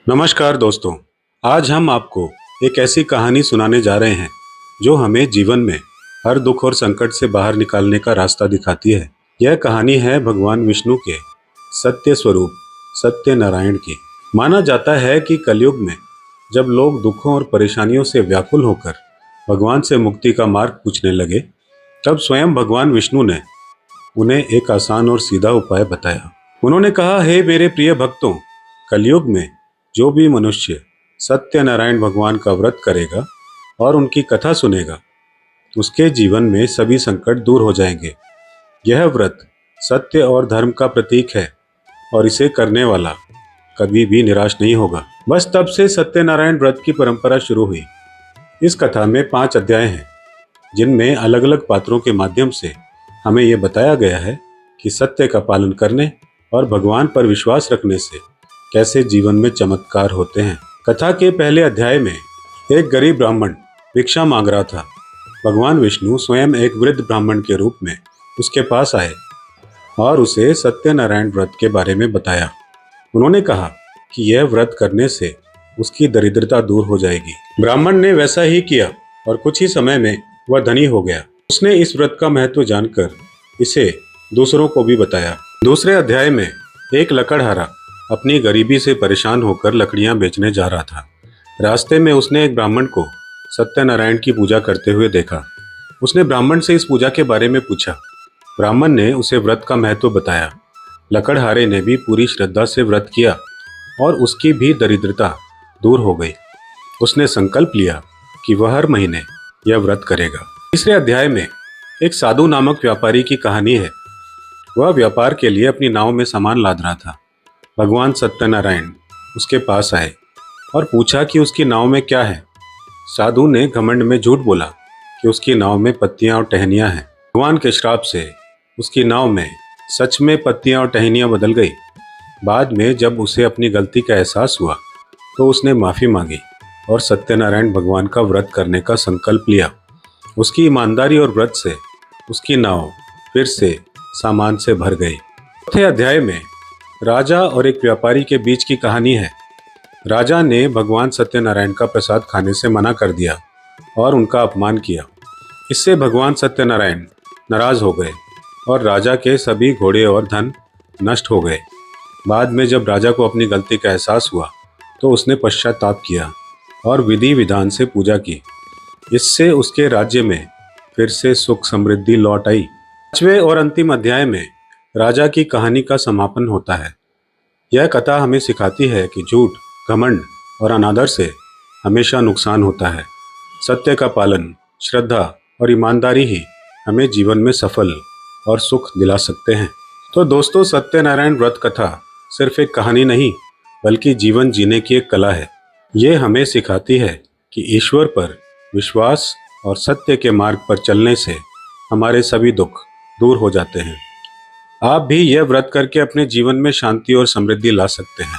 नमस्कार दोस्तों। आज हम आपको एक ऐसी कहानी सुनाने जा रहे हैं जो हमें जीवन में हर दुख और संकट से बाहर निकालने का रास्ता दिखाती है। यह कहानी है भगवान विष्णु के सत्य स्वरूप सत्यनारायण की। माना जाता है कि कलयुग में जब लोग दुखों और परेशानियों से व्याकुल होकर भगवान से मुक्ति का मार्ग पूछने लगे, तब स्वयं भगवान विष्णु ने उन्हें एक आसान और सीधा उपाय बताया। उन्होंने कहा, हे मेरे प्रिय भक्तों, कलयुग में जो भी मनुष्य सत्यनारायण भगवान का व्रत करेगा और उनकी कथा सुनेगा, उसके जीवन में सभी संकट दूर हो जाएंगे। यह व्रत सत्य और धर्म का प्रतीक है और इसे करने वाला कभी भी निराश नहीं होगा। बस तब से सत्यनारायण व्रत की परंपरा शुरू हुई। इस कथा में 5 अध्याय हैं, जिनमें अलग अलग पात्रों के माध्यम से हमें यह बताया गया है कि सत्य का पालन करने और भगवान पर विश्वास रखने से कैसे जीवन में चमत्कार होते हैं। कथा के पहले अध्याय में एक गरीब ब्राह्मण भिक्षा मांग रहा था। भगवान विष्णु स्वयं एक वृद्ध ब्राह्मण के रूप में उसके पास आए और उसे सत्यनारायण व्रत के बारे में बताया। उन्होंने कहा कि यह व्रत करने से उसकी दरिद्रता दूर हो जाएगी। ब्राह्मण ने वैसा ही किया और कुछ ही समय में वह धनी हो गया। उसने इस व्रत का महत्व जानकर इसे दूसरों को भी बताया। दूसरे अध्याय में एक लकड़हारा अपनी गरीबी से परेशान होकर लकड़ियां बेचने जा रहा था। रास्ते में उसने एक ब्राह्मण को सत्यनारायण की पूजा करते हुए देखा। उसने ब्राह्मण से इस पूजा के बारे में पूछा। ब्राह्मण ने उसे व्रत का महत्व बताया। लकड़हारे ने भी पूरी श्रद्धा से व्रत किया और उसकी भी दरिद्रता दूर हो गई। उसने संकल्प लिया कि वह हर महीने यह व्रत करेगा। तीसरे अध्याय में एक साधु नामक व्यापारी की कहानी है। वह व्यापार के लिए अपनी नाव में सामान लाद रहा था। भगवान सत्यनारायण उसके पास आए और पूछा कि उसकी नाव में क्या है। साधु ने घमंड में झूठ बोला कि उसकी नाव में पत्तियां और टहनियां हैं। भगवान के श्राप से उसकी नाव में सच में पत्तियां और टहनियां बदल गई। बाद में जब उसे अपनी गलती का एहसास हुआ तो उसने माफ़ी मांगी और सत्यनारायण भगवान का व्रत करने का संकल्प लिया। उसकी ईमानदारी और व्रत से उसकी नाव फिर से सामान से भर गई। चौथे अध्याय में राजा और एक व्यापारी के बीच की कहानी है। राजा ने भगवान सत्यनारायण का प्रसाद खाने से मना कर दिया और उनका अपमान किया। इससे भगवान सत्यनारायण नाराज हो गए और राजा के सभी घोड़े और धन नष्ट हो गए। बाद में जब राजा को अपनी गलती का एहसास हुआ तो उसने पश्चाताप किया और विधि विधान से पूजा की। इससे उसके राज्य में फिर से सुख समृद्धि लौट आई। 5वें और अंतिम अध्याय में राजा की कहानी का समापन होता है। यह कथा हमें सिखाती है कि झूठ, घमंड और अनादर से हमेशा नुकसान होता है। सत्य का पालन, श्रद्धा और ईमानदारी ही हमें जीवन में सफल और सुख दिला सकते हैं। तो दोस्तों, सत्यनारायण व्रत कथा सिर्फ एक कहानी नहीं, बल्कि जीवन जीने की एक कला है। ये हमें सिखाती है कि ईश्वर पर विश्वास और सत्य के मार्ग पर चलने से हमारे सभी दुख दूर हो जाते हैं। आप भी यह व्रत करके अपने जीवन में शांति और समृद्धि ला सकते हैं।